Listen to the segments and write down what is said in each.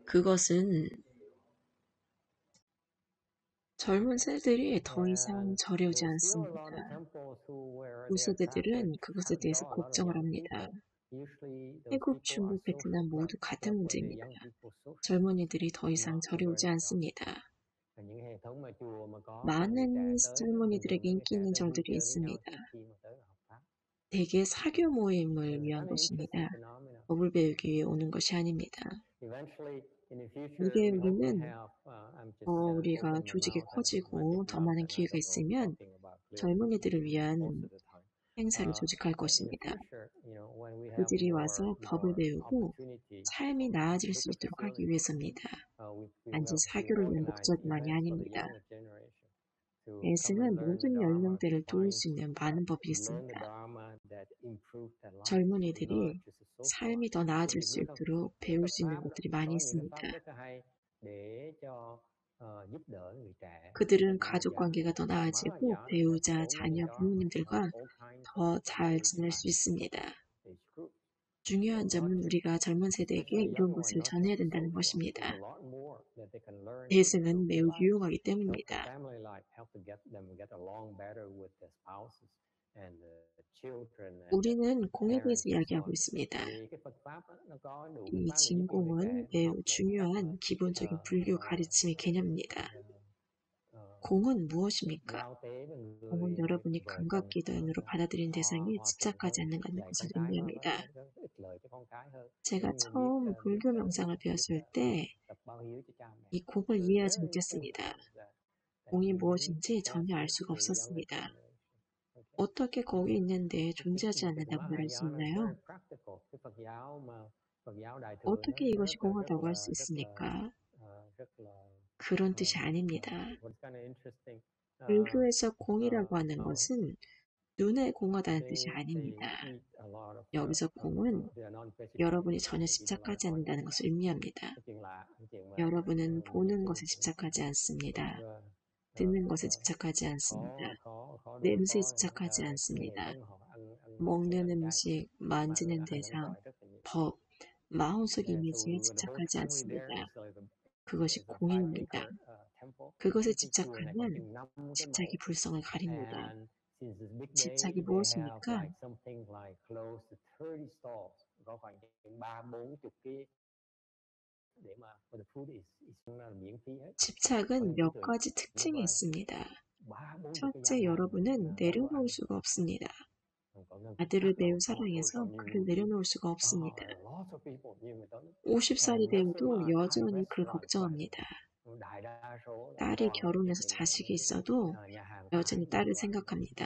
그것은 젊은 세대들이 더 이상 저려오지 The still a 않습니다. lot of temples where they are traveling 후세대들은 그것에 have 대해서 got a lot of 걱정을 young 합니다. people. Usually those 태국, people are 중국, social 베트남 모두 club 같은 for the 문제입니다. young people social. 젊은이들이 더 이상 Not the 저려오지 very strong. 않습니다. Và những hệ thống mà chùa mà có mà người trẻ 많은 tới đó, thường 젊은이들에게 thường mấy người 인기 trẻ 있는 tới vui 절들이 chơi với nhau 있습니다. trước khi mà tới học pháp. 대개 사교 모임을 It's a 위한 kind of interesting 것입니다. phenomenon. 법을 배우기 위해 오는 것이 아닙니다. Eventually, in the future, 미래에 we hope to 우리는 have. I'm just 우리가 open my 조직이 mouth and I 커지고 speak 더 loud 많은 and I 기회가 don't know 있으면 talking about clearly 젊은이들을 most 위한 of the time. 행사를 조직할 In the 것입니다. future, when we have 그들이 와서 법을 more 배우고 opportunity 삶이 for 나아질 수 bigger 있도록 하기 facilities, 위해서입니다. we 단지 will 사교를 위한 organize 목적만이 events for the 아닙니다. younger generation to come and 예수는 learn the 모든 Dharma, to 연령대를 도울 find 수 있는 많은 법이 learn the 있습니다. Dharma that improve their life, not 젊은이들이 just a social life. 삶이 더 Quý 나아질 vị 수 biết không? 있도록 Cái 배울 Phật 수 있는 pháp đó, 것들이 많이 có những cái 있습니다. pháp rất là hay để cho giúp đỡ người trẻ, 그들은 những người 가족 già 관계가 더 mới vào 나아지고 giáo đó, have 배우자, so many 자녀, dharmas, 부모님들과 all kinds of 더 잘 ways 지낼 back 수 있습니다. age group. 중요한 Not 점은 just, 우리가 젊은 세대에게 especially 이런 young one, 것을 not just 전해야 the 된다는 social life. There's a 것입니다. lot more that they can learn to 예수는 improve their 매우 lives, 유용하기 help their 때문입니다. family life, help to get them get along better with their spouses and the children and the 우리는 공에 대해서 parents and so 이야기하고 on. 있습니다. Tại vì cái Phật pháp á, nó có đủ cái 이 pháp để giúp cho người 진공은 trẻ học 매우 được cách mà 중요한 기본적인 불교 가르침의 개념입니다. 공은 무엇입니까? giao tế với 공은 người 여러분이 vợ chồng 감각기도원으로 받아들인 대상에 hòa thuận 집착하지 hơn, 않는 dạy 것을 con cái 의미합니다. nó ít lời cho con cái hơn. 제가 Giống như biết 처음 biết 불교 명상을 biết 배웠을 때 tập báo hiếu cho cha mẹ. 이 공을 So 이해하지 very important 못했습니다. that 공이 we need to 무엇인지 pass 전혀 알 this 수가 to the younger 없었습니다. generation. Okay. 어떻게 공이 있는데 Cái 존재하지 cái Phật 않는다고 giáo 말할 Hải 수 giáo này is very 있나요? practical. Cái Phật giáo mà Phật giáo Đại thừa nó 어떻게 이것이 공하다고 할 수 rất là 있습니까? rất là 그런 뜻이 아닙니다. what's kind of interesting. 불교에서 공이라고 하는 것은 눈에 공하다는 뜻이 They 아닙니다. eat a lot of 여기서 공은 they are non-vegetarian. 여러분이 전혀 They eat a lot of 집착하지 않는다는 organs. 것을 의미합니다. Cái chuyện lạ, cái chuyện mà 여러분은 nhiều 보는 khi 것에 집착하지 않습니다. cũng 듣는 것에 집착하지 않습니다. khó khó khó đối 냄새에 phó. 집착하지 Cái hệ 않습니다. thống họ phải 먹는 ăn chay 음식, mà 만지는 ăn bánh 대상, tỏi rất là nhiều. 법, 마음속 So 이미지에 the whole 집착하지 family there 않습니다. is like 그것이 is a 5 공입니다. acre temple. 그것에 Cái chùa này có 집착하면 chừng 5 cái 집착이 mộ. 불성을 가립니다. And since it's big day, 집착이 they have 무엇입니까? like something like close to 30 stalls. Có khoảng 30-40 cái để mà for the food is miễn phí hết. Có 집착은 những cái 몇 tượng 가지 như 특징이 vậy, 있습니다. 30-40 cái gian 첫째, hàng 여러분은 có đồ 내려놓을 ăn, 수가 없습니다. có ngân 아들을 các 매우 đồ 사랑해서 nhiều 그를 người quý. 내려놓을 수가 없습니다. Lots of people nhiều người tới. 50살이 And 되어도 restaurant, Thai 여전히 그를 restaurant quite 걱정합니다. đại đa số là 딸이 toàn là 결혼해서 những 자식이 mấy cái 있어도 nhà hàng Thái 여전히 nhiều 딸을 đồ ăn. 생각합니다.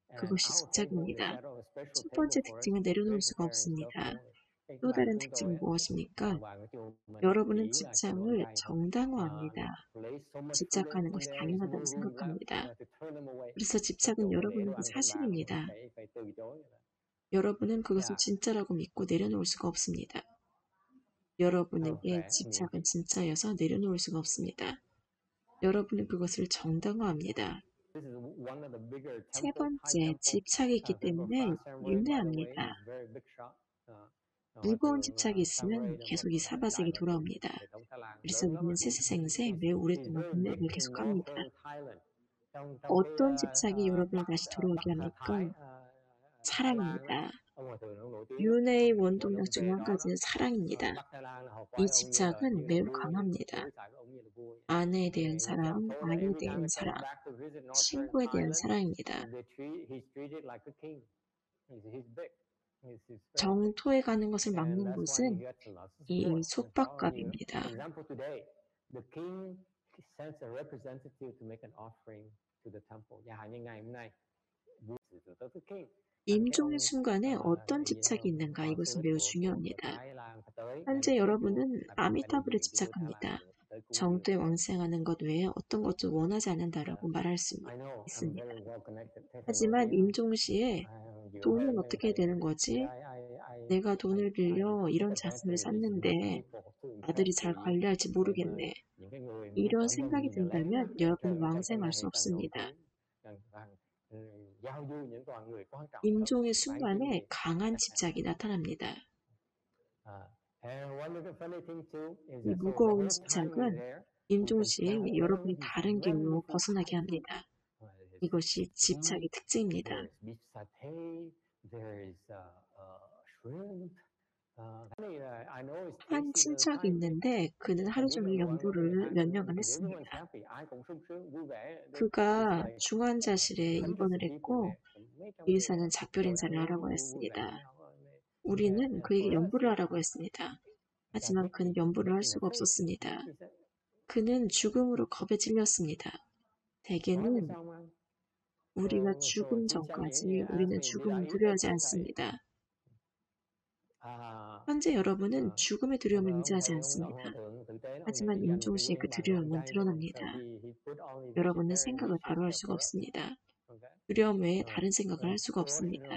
And 그것이 our table is 집착입니다. set on a special 첫 table 번째 for us 특징은 to 내려놓을 수가 vegetarian stuff 없습니다. only. Cái 또 bàn 다른 chúng tôi 특징은 á, 무엇입니까? bàn của chùa mình 여러분은 chỉ là chế độ ăn 집착을 chay thôi. 정당화합니다. Place so much food 집착하는 in 것이 there, there's 당연하다고 no room left 생각합니다. to turn them away. 그래서 Hết 집착은 chỗ mà để đồ 여러분에게 ăn trên bàn rồi, 사실입니다. phải từ chối. 여러분은 그것을 Yeah, 진짜라고 믿고 내려놓을 수가 없습니다. không 여러분에게 rẻ, miễn phí. 집착은 진짜여서 내려놓을 수가 없습니다. 여러분은 그것을 정당화합니다. This is one of the bigger 세 temple, Thai 번째, temple. 집착이 있기 Temple 때문에 Phra Samray, by the way, 윤회합니다. is very big shot. Hòa 무거운 thượng 집착이 있으면 Samray là một 계속 이 đại 사바세기 hòa thượng 돌아옵니다. hệ thống Thái Lan 그래서 lớn lắm. 우리는 세세생세 매우 He's 오랫동안 very big 문맥을 in 계속합니다. northern Thailand. Trong cái 어떤 집착이 여러분을 Bắc 다시 돌아오게 Bắc 합니까? Thái Lan á, 사랑입니다. ông hòa thượng ông nổi tiếng lắm. 윤회의 Mỗi lần 원동력 ông 중 về 한 đó đó, 가지는 사랑입니다. Bắc Thái Lan là họ 이 coi ông 집착은 như là 매우 vua vậy, 강합니다. đối xử với ông như là vua vậy. 아내에 대한 He got 사랑, told that 아이에 every time 대한 he comes 사랑, back to visit northern 친구에 대한 Thailand, 사랑입니다. he's treated like a king. He's big. He's very big. 정토에 가는 것을 And 막는 that's why he 곳은 gets a lot of 이 support. Mình có nhiều. 속박갑입니다. For example, today, the king sends a representative to make an offering to the temple. Nhà hàng như ngày hôm nay, vua gửi tới cái king. Cái 임종의 ông 순간에 어떤 gì đó, 집착이 있는가 hoàng 이것은 sư 매우 của 중요합니다. Thái Lan phải tới ngày 현재 này tới chùa. 여러분은 Phải đại 아미타불에 diện của vua Thái Lan 집착합니다. tới cúng dường. 정토에 왕생하는 것 외에 어떤 것도 원하지 않는다라고 말할 수 I know I'm 있습니다. very well connected. Thế phải nổi 하지만 tiếng không? 임종시에 Giữa 돈은 mấy 어떻게 thầy. 되는 거지? 내가 돈을 빌려 이런 자금을 샀는데 아들이 잘 관리할지 모르겠네. Những cái người 이런 có 생각이 mừng giờ lén á, 든다면 여러분은 càng 왕생할 ngày 수 càng nổi 없습니다. tiếng, càng giao du những toàn người quan trọng lắm. 임종의 Bán kinh 순간에 nghiệm. 강한 집착이 나타납니다. 이 무거운 집착은 임종시에 여러분이 다른 길로 벗어나게 합니다. 이것이 집착의 특징입니다. 한 친척이 있는데 그는 하루 종일 연부를 몇 년간 했습니다. 그가 중환자실에 입원을 했고 의사는 작별 인사를 하라고 했습니다. 우리는 그에게 연부를 하라고 했습니다. 하지만 그는 연부를 할 수가 없었습니다. 그는 죽음으로 겁에 질렸습니다. 대개는 우리가 죽음 전까지 우리는 죽음을 두려워하지 않습니다. 현재 여러분은 죽음의 두려움을 의지하지 않습니다. 하지만 임종시의 그 두려움은 드러납니다. 여러분은 생각을 바로 할 수가 없습니다. 두려움 외에 다른 생각을 할 수가 없습니다.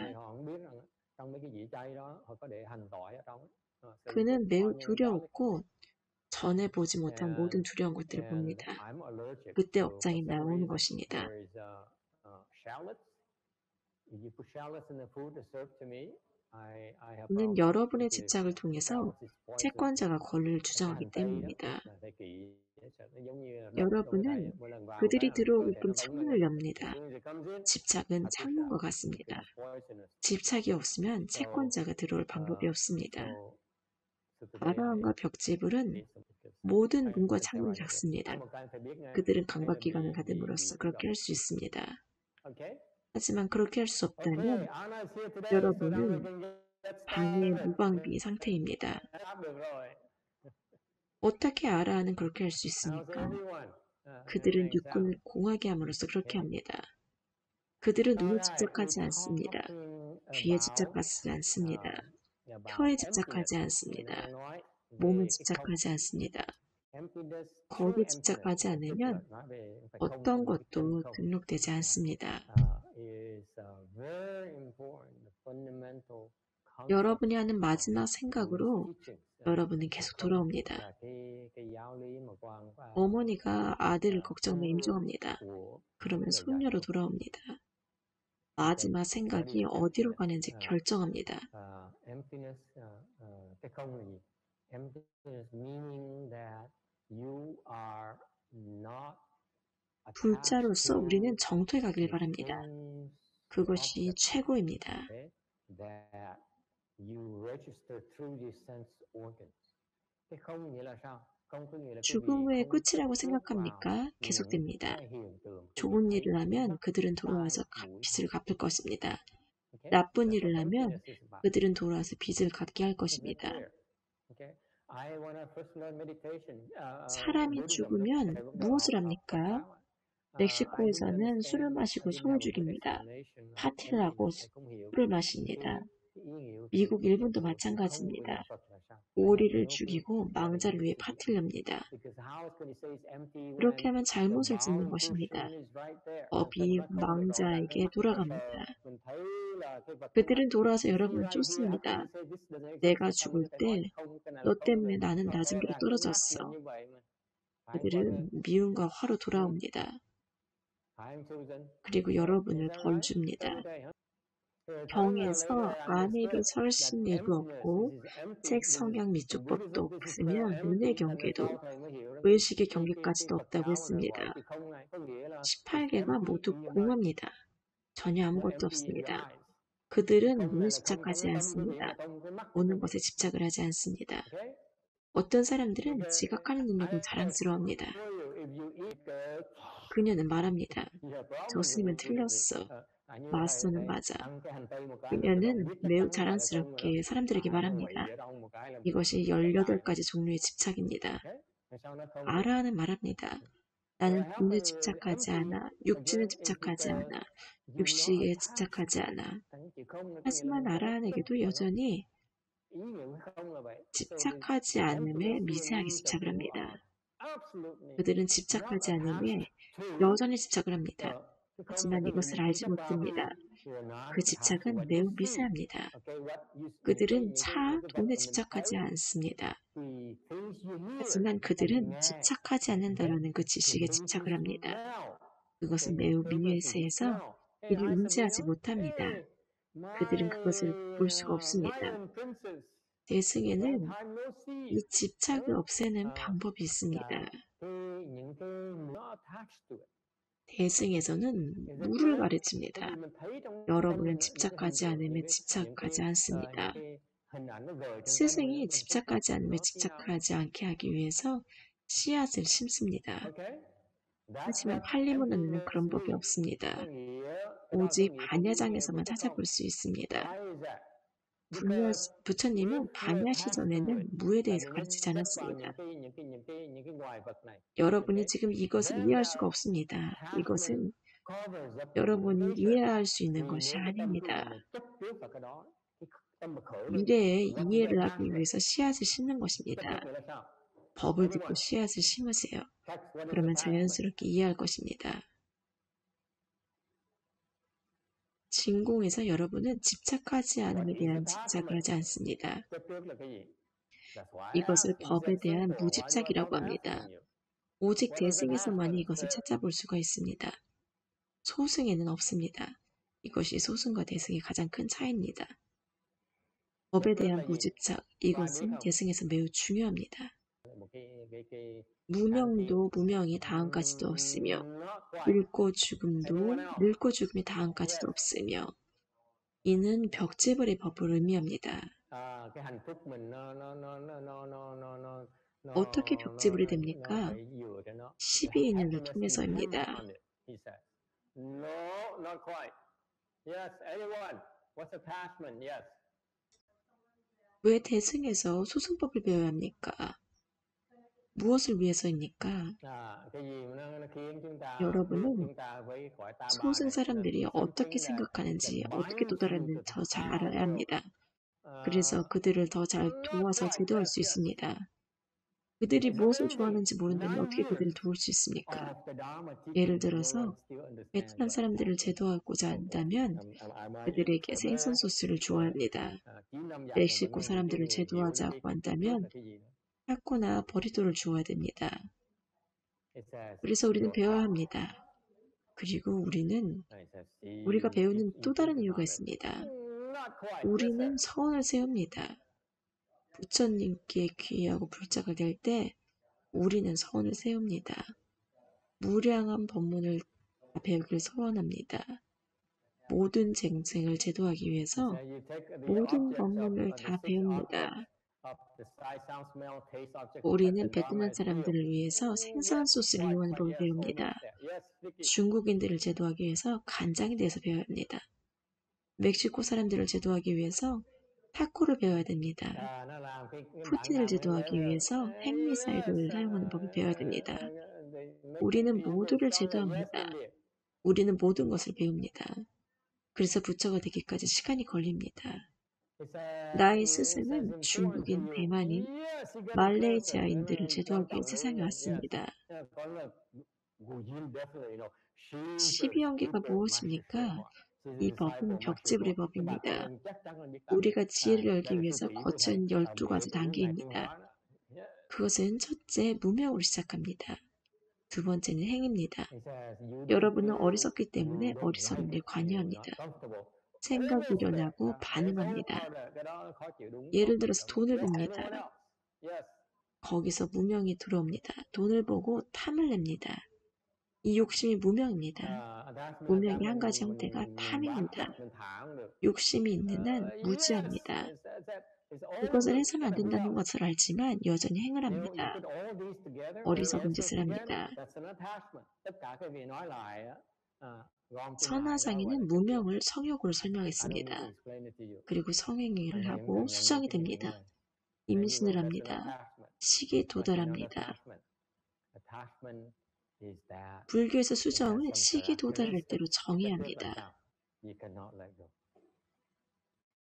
그는 매우 두려웠고 전에 보지 못한 모든 두려운 것들을 봅니다. 그때 억장이 나오는 것입니다. 이는 여러분의 집착을 통해서 채권자가 권리를 주장하기 때문입니다. 여러분은 그들이 들어오게끔 창문을 엽니다. 집착은 창문과 같습니다. 집착이 없으면 채권자가 들어올 방법이 없습니다. 아라함과 벽지불은 모든 문과 창문이 같습니다. 그들은 강박기관을 가짐으로써 그렇게 할 수 있습니다. 하지만 그렇게 할 수 없다면 여러분은 방해 무방비 상태입니다. 어떻게 아라하는 그렇게 할 수 있습니까? 그들은 육군을 공하게 함으로써 그렇게 합니다. 그들은 눈에 집착하지 않습니다. 귀에 집착하지 않습니다. 혀에 집착하지 않습니다. 몸에 집착하지 않습니다. 거기에 집착하지 않으면 어떤 것도 등록되지 않습니다. 여러분이 하는 마지막 생각으로 여러분은 계속 돌아옵니다. 어머니가 아들을 걱정에 임종합니다. 그러면 손녀로 돌아옵니다. 마지막 생각이 어디로 가는지 결정합니다. 불자로서 우리는 정토에 가길 바랍니다. 그것이 최고입니다. 죽음 후의 끝이라고 생각합니까? 계속됩니다. 좋은 일을 하면 그들은 돌아와서 빚을 갚을 것입니다. 나쁜 일을 하면 그들은 돌아와서 빚을 갚게 할 것입니다. 사람이 죽으면 무엇을 합니까? 멕시코에서는 술을 마시고 손을 죽입니다. 파티를 하고 술을 마십니다. 미국, 일본도 마찬가지입니다. 오리를 죽이고 망자를 위해 파티를 엽니다. 그렇게 하면 잘못을 짓는 것입니다. 법이 망자에게 돌아갑니다. 그들은 돌아와서 여러분을 쫓습니다. 내가 죽을 때 너 때문에 나는 낮은 길로 떨어졌어. 그들은 미움과 화로 돌아옵니다. 그리고 여러분을 벌 줍니다. 경에서 안일이 설신 일도 없고 책 성경 미축법도 없으면 눈의 경계도 의식의 경계까지도 없다고 했습니다. 18개가 모두 공허입니다. 전혀 아무것도 없습니다. 그들은 눈에 집착하지 않습니다. 보는 것에 집착을 하지 않습니다. 어떤 사람들은 지각하는 능력을 자랑스러워합니다. 그녀는 말합니다. 저 스님은 틀렸어. 마스터는 맞아. 그녀는 매우 자랑스럽게 사람들에게 말합니다. 이것이 18가지 종류의 집착입니다. 아라는 말합니다. 나는 돈에 집착하지 않아. 육신에 집착하지 않아. 육식에 집착하지 않아. 하지만 아라한에게도 여전히 집착하지 않음에 미세하게 집착을 합니다. 그들은 집착하지 않음에 여전히 집착을 합니다. 하지만 이것을 알지 못합니다. 그 집착은 매우 미세합니다. 그들은 돈에 집착하지 않습니다. 하지만 그들은 집착하지 않는다라는 그 지식에 집착을 합니다. 그것은 매우 미세해서 이를 인지하지 못합니다. 그들은 그것을 볼 수가 없습니다. 대승에는 이 집착을 없애는 방법이 있습니다. 대승에서는 물을 가르칩니다. 여러분은 집착하지 않으면 집착하지 않습니다. 스승이 집착하지 않으면 집착하지 않게 하기 위해서 씨앗을 심습니다. 하지만 팔리문헌에는 그런 법이 없습니다. 오직 반야장에서만 찾아볼 수 있습니다. 부처님은 반야 시전에는 무에 대해서 가르치지 않았습니다. 여러분이 지금 이것을 이해할 수가 없습니다. 이것은 여러분이 이해할 수 있는 것이 아닙니다. 미래에 이해를 하기 위해서 씨앗을 심는 것입니다. 법을 듣고 씨앗을 심으세요. 그러면 자연스럽게 이해할 것입니다. 진공에서 여러분은 집착하지 않음에 대한 집착을 하지 않습니다. 이것을 법에 대한 무집착이라고 합니다. 오직 대승에서만이 이것을 찾아볼 수가 있습니다. 소승에는 없습니다. 이것이 소승과 대승의 가장 큰 차이입니다. 법에 대한 무집착, 이것은 대승에서 매우 중요합니다. 무명도 무명이 다음까지도 없으며 늙고 죽음도 늙고 죽음이 다음까지도 없으며 이는 벽지불의 법을 의미합니다. 어떻게 벽지불이 됩니까? 12인연을 통해서입니다. 왜 대승에서 소승법을 배워야 합니까? 무엇을 위해서입니까? 여러분은 소승 사람들이 어떻게 생각하는지, 어떻게 도달하는지 더 잘 알아야 합니다. 그래서 그들을 더 잘 도와서 제도할 수 있습니다. 그들이 무엇을 좋아하는지 모른다면 어떻게 그들을 도울 수 있습니까? 예를 들어서 베트남 사람들을 제도하고자 한다면 그들에게 생선 소스를 좋아합니다. 멕시코 사람들을 제도하자고 한다면 타코나 버리토를 주어야 됩니다. 그래서 우리는 배워야 합니다. 그리고 우리가 배우는 또 다른 이유가 있습니다. 우리는 서원을 세웁니다. 부처님께 귀의하고 불자가 될 때 우리는 서원을 세웁니다. 무량한 법문을 배우기를 서원합니다. 모든 쟁쟁을 제도하기 위해서 모든 법문을 다 배웁니다. 우리는 베트남 사람들을 위해서 생선 소스를 이용하는 법을 배웁니다. 중국인들을 제도하기 위해서 간장에 대해서 배워야 합니다. 멕시코 사람들을 제도하기 위해서 타코를 배워야 됩니다. 푸틴을 제도하기 위해서 핵미사일을 사용하는 법을 배워야 됩니다. 우리는 모두를 제도합니다. 우리는 모든 것을 배웁니다. 그래서 부처가 되기까지 시간이 걸립니다. 나의 스승은 중국인, 대만인, 말레이시아인들을 제도하기 위해 세상에 왔습니다. 12연계가 무엇입니까? 이 법은 벽지불의 법입니다. 우리가 지혜를 열기 위해서 거쳐야 하는 12가지 단계입니다. 그것은 첫째, 무명으로 시작합니다. 두 번째는 행입니다. 여러분은 어리석기 때문에 어리석은 데 관여합니다. 생각이 일어나고 반응합니다. 예를 들어서 돈을 봅니다. 거기서 무명이 들어옵니다. 돈을 보고 탐을 냅니다. 이 욕심이 무명입니다. 무명의 한 가지 형태가 탐입니다. 욕심이 있는 한 무지합니다. 그것을 해서는 안 된다는 것을 알지만 여전히 행을 합니다. 어리석은 짓을 합니다. 선하상에는 무명을 성욕으로 설명했습니다. 그리고 성행위를 하고 수정이 됩니다. 임신을 합니다. 시기에 도달합니다. 불교에서 수정은 시기에 도달할 대로 정해야 합니다.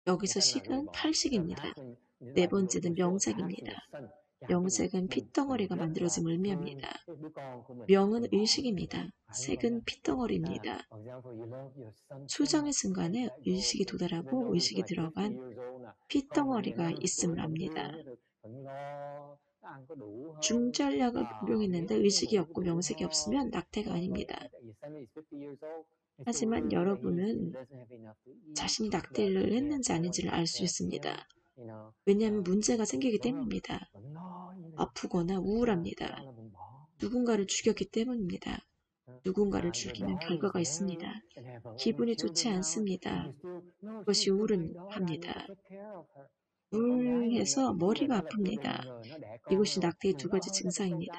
여기서 식은 8식입니다. 네 번째는 명색입니다. 명색은 핏덩어리가 만들어짐을 의미합니다. 명은 의식입니다. 색은 핏덩어리입니다. 수정의 순간에 의식이 도달하고 의식이 들어간 핏덩어리가 있음을 압니다. 중전략을 복용했는데 의식이 없고 명색이 없으면 낙태가 아닙니다. 하지만 여러분은 자신이 낙태를 했는지 아닌지를 알 수 있습니다. 왜냐하면 문제가 생기기 때문입니다. 아프거나 우울합니다. 누군가를 죽였기 때문입니다. 누군가를 죽이는 결과가 있습니다. 기분이 좋지 않습니다. 그것이 우울합니다. 우울해서 머리가 아픕니다. 이것이 낙태의 두 가지 증상입니다.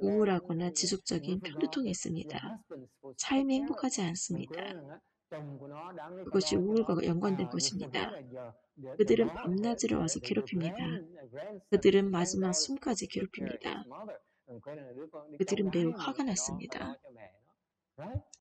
우울하거나 지속적인 편두통이 있습니다. 삶이 행복하지 않습니다. 그것이 우울과 연관된 것입니다. 그들은 밤낮으로 와서 괴롭힙니다. 그들은 마지막 숨까지 괴롭힙니다. 그들은 매우 화가 났습니다.